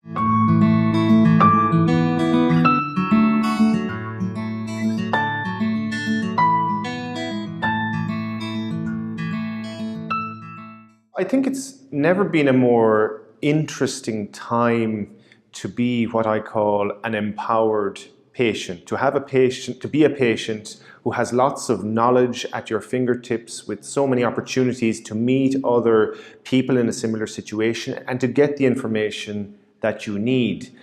I think it's never been a more interesting time to be what I call an empowered patient, to be a patient who has lots of knowledge at your fingertips with so many opportunities to meet other people in a similar situation and to get the information that you need.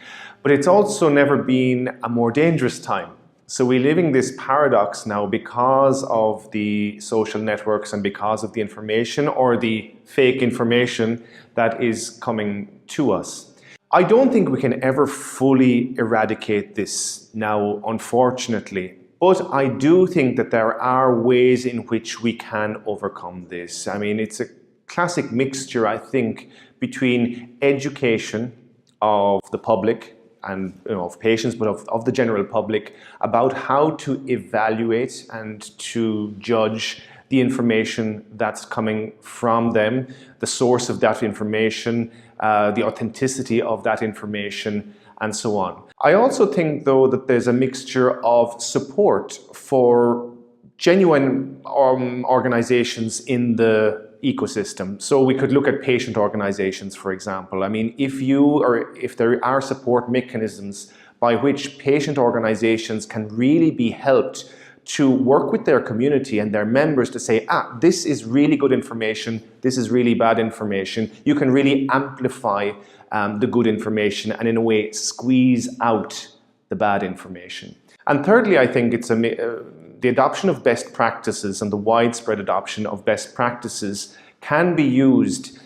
But it's also never been a more dangerous time. So we're living this paradox now because of the social networks and because of the information or the fake information that is coming to us. I don't think we can ever fully eradicate this now, unfortunately, but I do think that there are ways in which we can overcome this. I mean, it's a classic mixture, I think, between education of the public and of patients, but of the general public, about how to evaluate and to judge the information that's coming from them, the source of that information, the authenticity of that information, and so on. I also think, though, that there's a mixture of support for genuine organizations in the ecosystem. So we could look at patient organizations, for example. I mean, if there are support mechanisms by which patient organizations can really be helped to work with their community and their members to say, this is really good information, this is really bad information. You can really amplify the good information and in a way squeeze out the bad information. And thirdly, I think it's the adoption of best practices and the widespread adoption of best practices can be used,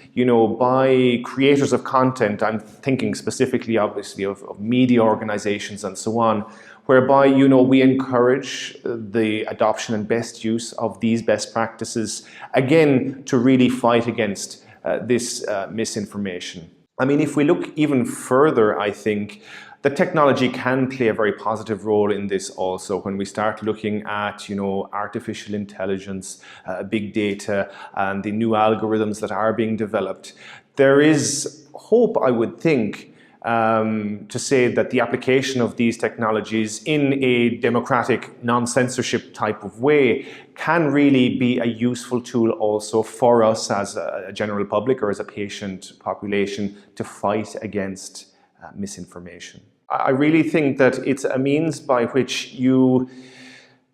by creators of content. I'm thinking specifically, obviously, of media organizations and so on, whereby, we encourage the adoption and best use of these best practices, again, to really fight against this misinformation. I mean, if we look even further, I think the technology can play a very positive role in this also when we start looking at, artificial intelligence, big data, and the new algorithms that are being developed. There is hope, I would think, to say that the application of these technologies in a democratic, non-censorship type of way can really be a useful tool also for us as a general public or as a patient population to fight against misinformation. I really think that it's a means by which you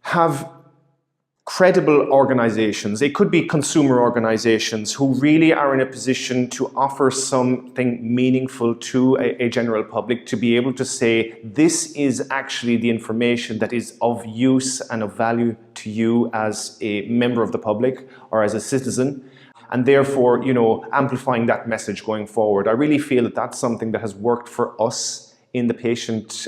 have credible organizations, it could be consumer organizations, who really are in a position to offer something meaningful to a general public, to be able to say, this is actually the information that is of use and of value to you as a member of the public or as a citizen. And therefore, amplifying that message going forward. I really feel that that's something that has worked for us in the patient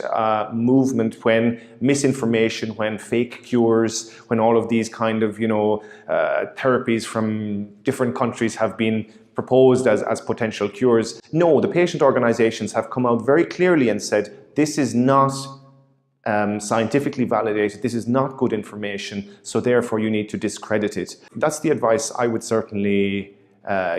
movement when misinformation, when fake cures, when all of these kind of, therapies from different countries have been proposed as potential cures. No, the patient organizations have come out very clearly and said, this is not scientifically validated, this is not good information, so therefore you need to discredit it. That's the advice I would certainly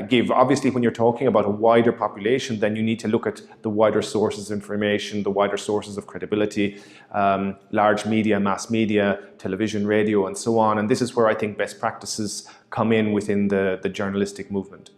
give. Obviously, when you're talking about a wider population, then you need to look at the wider sources of information, the wider sources of credibility, large media, mass media, television, radio, and so on. And this is where I think best practices come in within the journalistic movement.